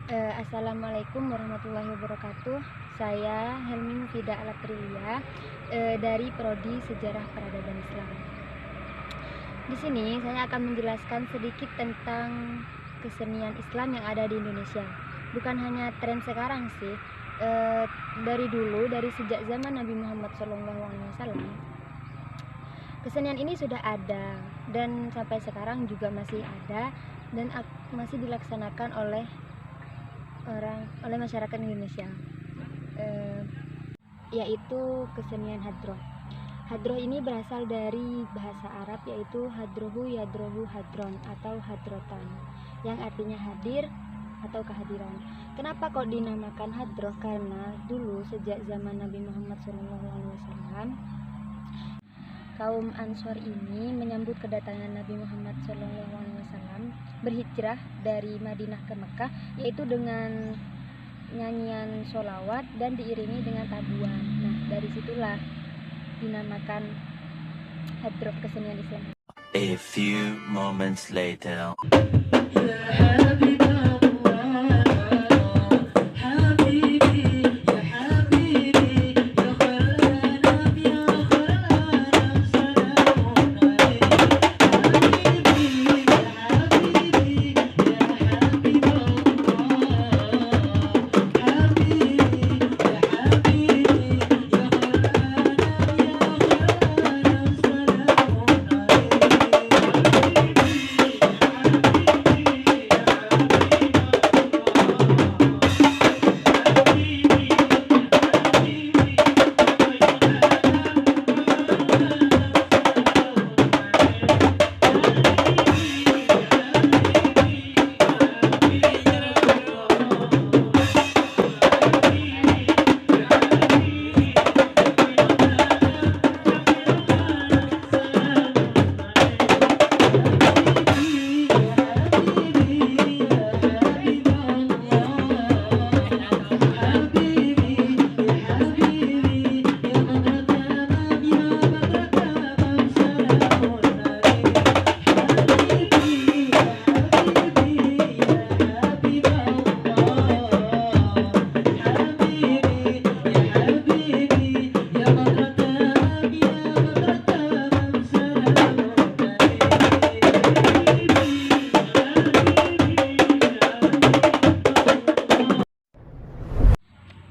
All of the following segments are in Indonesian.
Assalamualaikum warahmatullahi wabarakatuh. Saya Helmi Mufidah Alatrilia dari Prodi Sejarah Peradaban Islam. Di sini saya akan menjelaskan sedikit tentang kesenian Islam yang ada di Indonesia. Bukan hanya tren sekarang sih, dari dulu, dari sejak zaman Nabi Muhammad SAW, kesenian ini sudah ada dan sampai sekarang juga masih ada dan masih dilaksanakan oleh masyarakat Indonesia, yaitu kesenian hadroh. Hadroh ini berasal dari bahasa Arab, yaitu hadrohu yadrohu hadron atau hadrotan, yang artinya hadir atau kehadiran. Kenapa kok dinamakan hadroh? Karena dulu sejak zaman Nabi Muhammad SAW, kaum Ansor ini menyambut kedatangan Nabi Muhammad SAW berhijrah dari Madinah ke Mekah, yaitu dengan nyanyian sholawat dan diiringi dengan tabuan. Nah, dari situlah dinamakan hadroh kesenian Islam. A few moments later.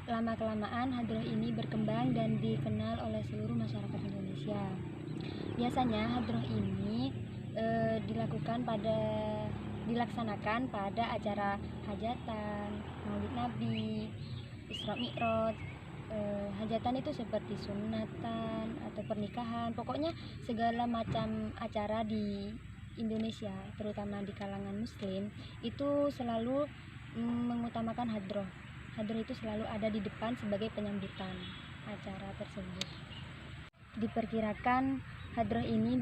Lama-kelamaan hadroh ini berkembang dan dikenal oleh seluruh masyarakat Indonesia. Biasanya hadroh ini dilaksanakan pada acara hajatan, Maulid Nabi, Isra Mi'raj. Hajatan itu seperti sunatan atau pernikahan, pokoknya segala macam acara di Indonesia, terutama di kalangan Muslim, itu selalu mengutamakan hadroh. Hadroh itu selalu ada di depan sebagai penyambutan acara tersebut. Diperkirakan hadroh ini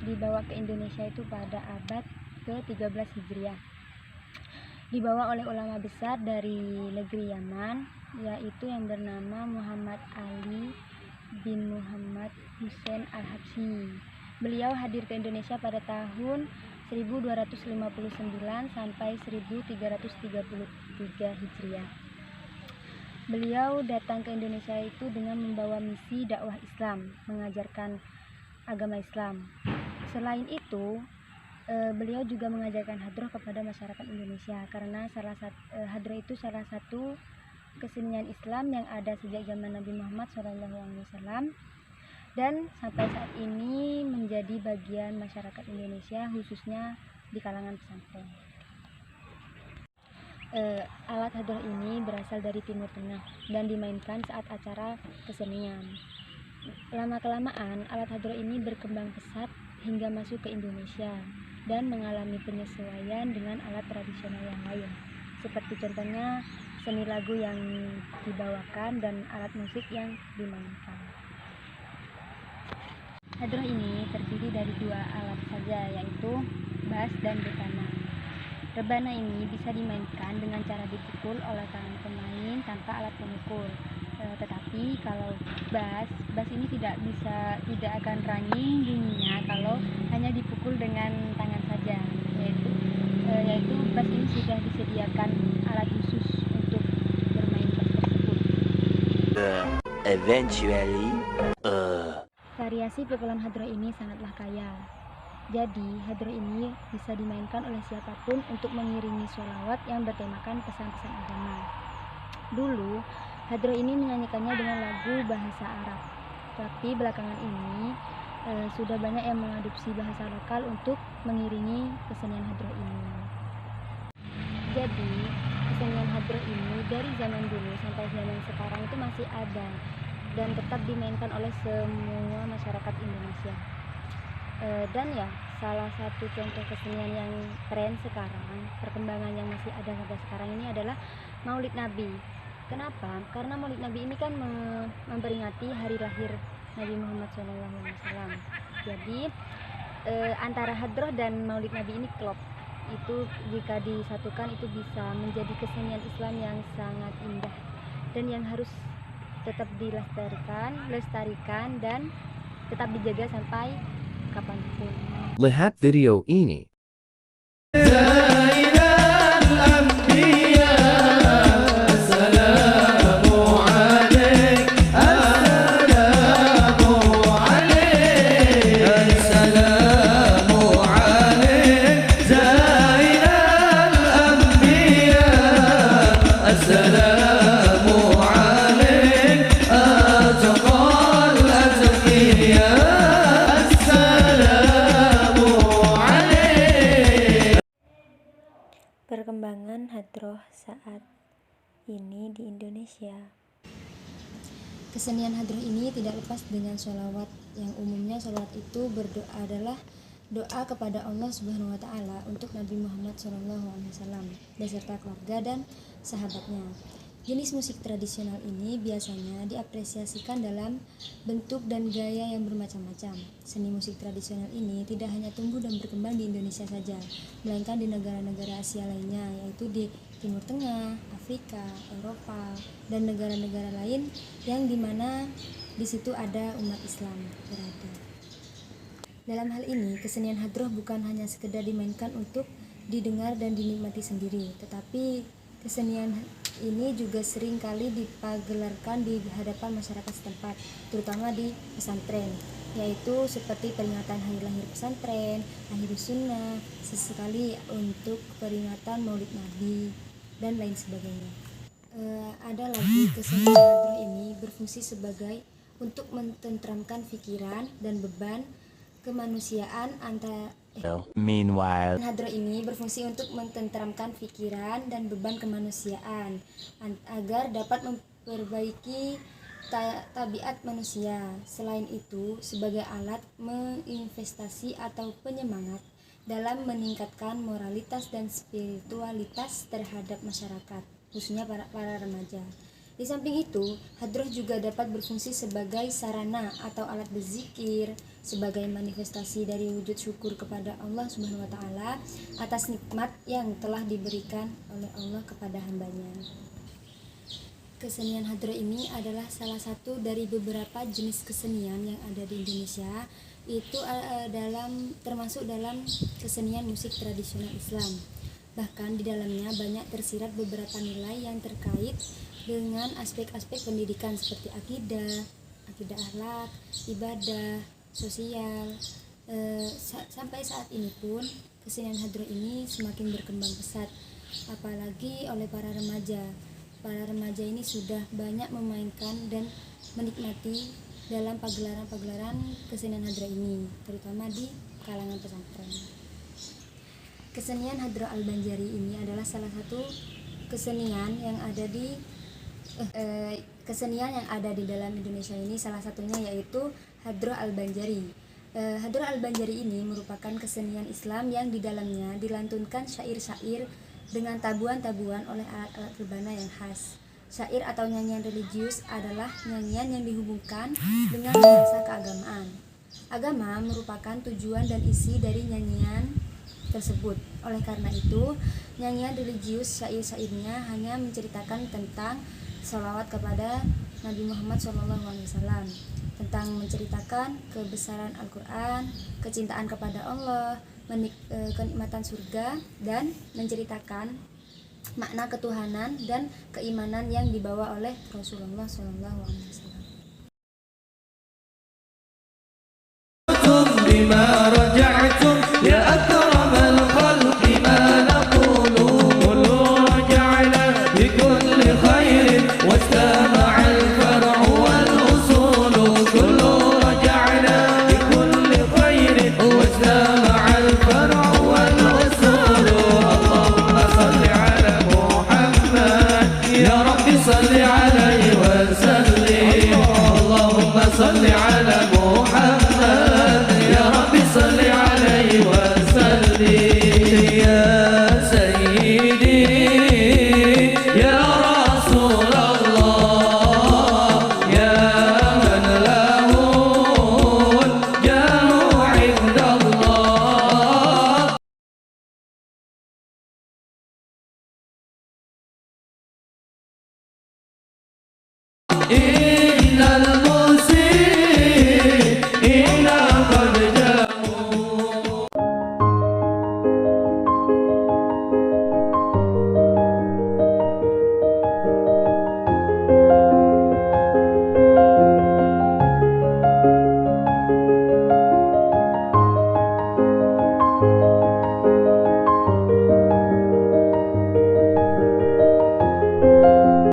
dibawa ke Indonesia itu pada abad ke-13 Hijriah. Dibawa oleh ulama besar dari negeri Yaman, yaitu yang bernama Muhammad Ali bin Muhammad Hussein Al-Habsyi. Beliau hadir ke Indonesia pada tahun 1259 sampai 1333 Hijriah. Beliau datang ke Indonesia itu dengan membawa misi dakwah Islam, mengajarkan agama Islam. Selain itu, beliau juga mengajarkan hadroh kepada masyarakat Indonesia, karena hadroh itu salah satu kesenian Islam yang ada sejak zaman Nabi Muhammad SAW dan sampai saat ini menjadi bagian masyarakat Indonesia, khususnya di kalangan pesantren. Alat hadroh ini berasal dari Timur Tengah dan dimainkan saat acara kesenian. Lama-kelamaan alat hadroh ini berkembang pesat hingga masuk ke Indonesia dan mengalami penyesuaian dengan alat tradisional yang lain, seperti contohnya seni lagu yang dibawakan dan alat musik yang dimainkan. Hadroh ini terdiri dari dua alat saja, yaitu bass dan rebana. Rebana ini bisa dimainkan dengan cara dipukul oleh tangan pemain tanpa alat pemukul. Tetapi kalau bass ini tidak akan ranging bunyinya kalau hanya dipukul dengan tangan saja. Yaitu bass ini sudah disediakan alat khusus Eventually, Variasi pukulan hadroh ini sangatlah kaya. Jadi, hadroh ini bisa dimainkan oleh siapapun untuk mengiringi sholawat yang bertemakan pesan-pesan agama. Dulu, hadroh ini menyanyikannya dengan lagu bahasa Arab. Tapi belakangan ini sudah banyak yang mengadopsi bahasa lokal untuk mengiringi kesenian hadroh ini. Jadi, kesenian hadroh ini dari zaman dulu sampai zaman sekarang itu masih ada dan tetap dimainkan oleh semua masyarakat Indonesia. Dan ya, salah satu contoh kesenian yang tren sekarang, perkembangan yang masih ada sampai sekarang ini adalah Maulid Nabi. Kenapa? Karena Maulid Nabi ini kan memperingati hari lahir Nabi Muhammad SAW. Jadi antara hadroh dan Maulid Nabi ini klop. Itu jika disatukan itu bisa menjadi kesenian Islam yang sangat indah dan yang harus tetap dilestarikan dan tetap dijaga sampai kapanpun. Lihat video ini. Perkembangan hadroh saat ini di Indonesia. Kesenian hadroh ini tidak lepas dengan sholawat, yang umumnya sholawat itu berdoa adalah doa kepada Allah Subhanahu wa Ta'ala untuk Nabi Muhammad SAW beserta keluarga dan sahabatnya. Jenis musik tradisional ini biasanya diapresiasikan dalam bentuk dan gaya yang bermacam-macam. Seni musik tradisional ini tidak hanya tumbuh dan berkembang di Indonesia saja, melainkan di negara-negara Asia lainnya, yaitu di Timur Tengah, Afrika, Eropa, dan negara-negara lain yang dimana di situ ada umat Islam berada. Dalam hal ini, kesenian hadroh bukan hanya sekedar dimainkan untuk didengar dan dinikmati sendiri, tetapi kesenian ini juga sering kali dipagelarkan di hadapan masyarakat setempat, terutama di pesantren, yaitu seperti peringatan hari lahir pesantren, akhirus sunnah, sesekali untuk peringatan Maulid Nabi, dan lain sebagainya. Ada lagi kesenian hadroh ini berfungsi sebagai untuk mententramkan pikiran dan beban kemanusiaan meanwhile, hadroh ini berfungsi untuk mententramkan pikiran dan beban kemanusiaan agar dapat memperbaiki tabiat manusia. Selain itu, sebagai alat menginvestasi atau penyemangat dalam meningkatkan moralitas dan spiritualitas terhadap masyarakat, khususnya para remaja. Di samping itu, hadroh juga dapat berfungsi sebagai sarana atau alat berzikir, sebagai manifestasi dari wujud syukur kepada Allah Subhanahu wa Ta'ala atas nikmat yang telah diberikan oleh Allah kepada hambanya. Kesenian hadroh ini adalah salah satu dari beberapa jenis kesenian yang ada di Indonesia, itu termasuk dalam kesenian musik tradisional Islam. Bahkan di dalamnya banyak tersirat beberapa nilai yang terkait dengan aspek-aspek pendidikan seperti akidah akhlak, ibadah, sosial. Sampai saat ini pun kesenian hadroh ini semakin berkembang pesat, apalagi oleh para remaja. Para remaja ini sudah banyak memainkan dan menikmati dalam pagelaran-pagelaran kesenian hadroh ini, terutama di kalangan pesantren. Kesenian hadroh Al-Banjari ini adalah salah satu kesenian yang ada di dalam Indonesia ini. Salah satunya yaitu hadroh Al-Banjari. Hadroh Al-Banjari ini merupakan kesenian Islam yang di dalamnya dilantunkan syair-syair dengan tabuhan-tabuhan oleh alat-alat rebana yang khas. Syair atau nyanyian religius adalah nyanyian yang dihubungkan dengan bahasa keagamaan. Agama merupakan tujuan dan isi dari nyanyian tersebut. Oleh karena itu, nyanyian religius syair-syairnya hanya menceritakan tentang sholawat kepada Nabi Muhammad SAW, tentang menceritakan kebesaran Al-Quran, kecintaan kepada Allah, kenikmatan surga, dan menceritakan makna ketuhanan dan keimanan yang dibawa oleh Rasulullah SAW. ثمار